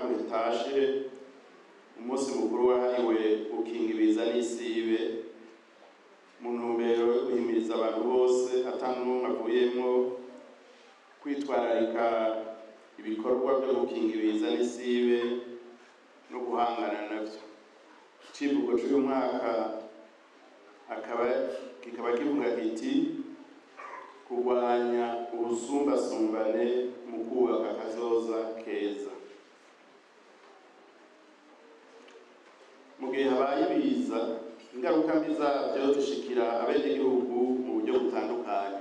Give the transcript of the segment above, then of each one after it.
umwaka utashe umunsi mukuru wahariwe gukinga ibiza n'isibe mu ntumbero yo guhimiriza abantu bose atanumwe avuyemwo kwitwararika ibikorwa byo gukinga ibiza n'isibe no guhangana navyo. Icivugo cy'uyu mwaka kikaba kivuga kiti kurwanya ubusumbasumbane mu kubaka akazoza keza. Mu gihe habaye ibiza, ingaruka mbi zabyo zishikira abenegihugu mu buryo butandukanye.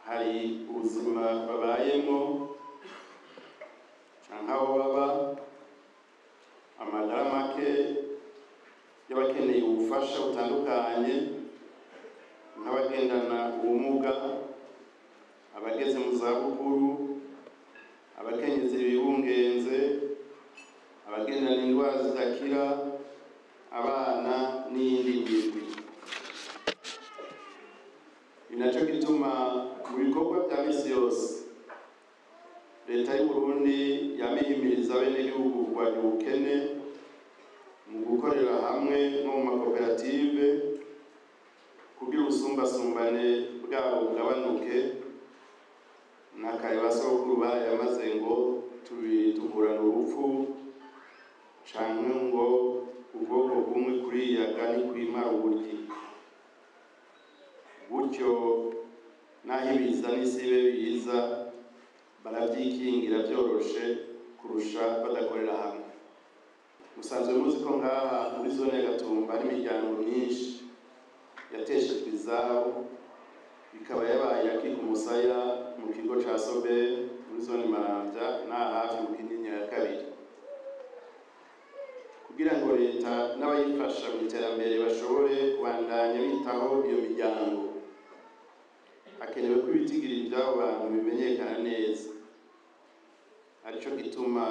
Hari ubuzima babayemo canke aho baba, amagara make y'abakeneye ubufasha butandukanye nk'abagendana ubumuga, abageze mu zabukuru, abakenyezi bibungenze, abagendana indwara zidakira, abana n'iyindi mirwi. Ni naco gituma mu bikorwa bya misi yose leta y'u Burundi yamihimiriza abenegihugu kurwanya ubukene mu gukorera hamwe no mu makoperative kugira ubusumbasumbane bwabo bugabanuke. N'akare basogokuru barayamaze ngo tugurana urupfu canke ngo ubwoko bumwe kuriyaga ni kwimara uburyi. Gutyo naho ibiza n'isibe biza baravyikingira vyoroshe kurusha badakorera hamwe. Musanzwe muzi ko ngaha muri zone ya Gatumba n'imiryango myinshi yateshejwe izabo, ikaba yabaye akika umusaya mu kigo ca Sobe muri zone Maramvya n'aha hafi mu Kinyinya ya kabiri. Kugira ngo leta n'abayifasha mu iterambere bashobore kubandanya bitaho iyo miryango, hakenewe ko ibitigiri by'abo bantu bimenyekana neza. Arico gituma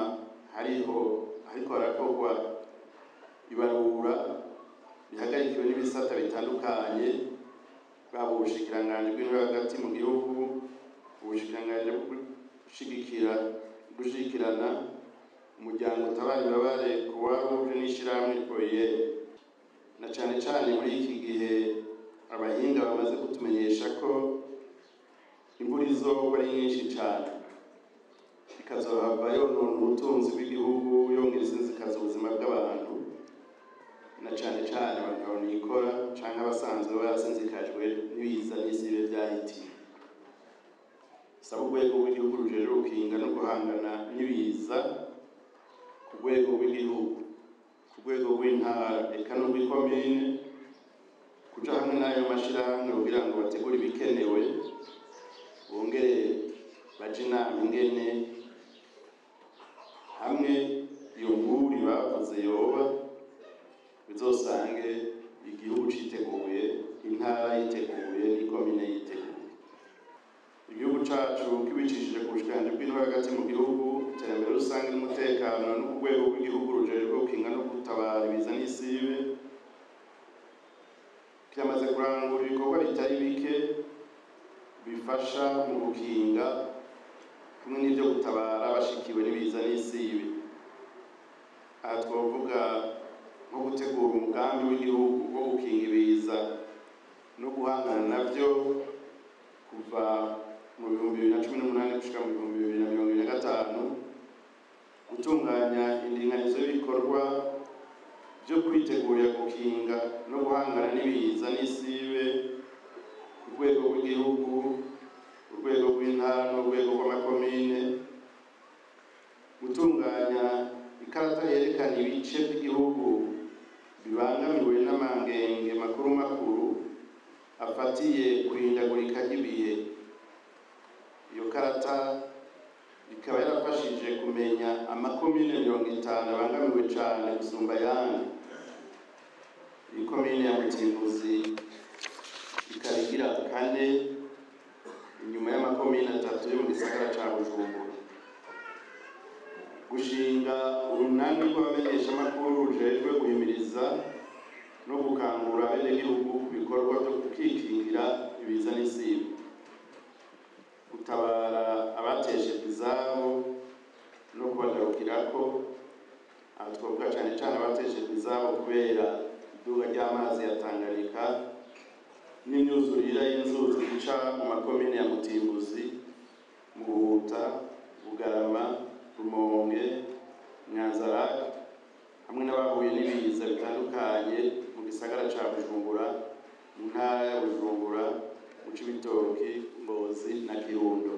hariko harakorwa ibarura bihagarikiwe n'ibisata bitandukanye, bwaba ubushikiranganji bw'intwaro hagati mu gihugu, ubushikiranganji gushigikirana, umuryango utabara imbabare Croix-Rouge n'ishirahamwe Foyer. Na cane cane muri iki gihe abahinga bamaze kutumenyesha ko imvura izoba ari nyinshi cane, ikazohava yonona ubutunzi bw'igihugu, yongera isinzikaza ubuzima bw'abantu, na cane cane abantu nikora canke abasanzwe barasinzikajwe n'ibiza n'isibe vyahitiye. Saba urwego rw'igihugu rujejwe gukinga no guhangana n'ibiza ku rwego rw'igihugu, ku rwego rw'intara, eka n'urw'ikomine, kuja hamwe n'ayo mashirahamwe kugira ngo bategure ibikenewe, bongere baje inama ingene hamwe iyo nguri bavuze yoba bizosange igihugu citeguye, intara yiteguye, n'ikomine yiteguye. Igihugu cacu kibicishije ku bushikiranganji bw'intwaro hagati mu gihugu, iterambere rusange n'umutekano no ku rwego rw'igihugu rujejwe gukinga no gutabara ibiza n'isibe, kiramaze kurangura ibikorwa bitari bike bifasha mu gukinga kumwe n'ivyo gutabara abashikiwe n'ibiza n'isibe. Aha twovuga nko gutegura umugambi w'igihugu wo gukinga ibiza no guhangana navyo kuva mu 2018 gushika mu 2025, gutunganya indinganizo y'ibikorwa byo kwitegurira gukinga no guhangana n'ibiza n'isibe ku rwego rw'igihugu, urwego rw'intara n'urwego rw'amakomine, gutunganya ikarata yerekana ibice by'igihugu bibangamiwe n'amangenge makuru afatiye kuhindagurika ry'ibihe. Iyo karata ikaba yarafashije kumenya amakomine 50 abangamiwe cane gusumba ayandi. Ikomine ya Mutimbuzi ikaba igira 4 inyuma y'amakomine 3 yo mu gisagara ca Bujumbura. Gushinga urunani rw'abamenyeshamakuru rujejwe guhimiriza no gukangura abenegihugu ku bikorwa byo kukikingira ibiza n'isibe, gutabara abateshejwe izabo ko aha twavuga cyane cyane abateshejwe izabo kubera iduga ry'amazi ya Tanganyika n'imyuzurire y'inzuzi zica mu makomine ya Mutimbuzi, Muhuta, Bugarama, Rumonge, Nyanzarake hamwe n'abahuye n'ibiza bitandukanye mu gisagara ca Bujumbura, mu ntara ya Bujumbura, mu Cibitoki, Ngozi na Kirundo.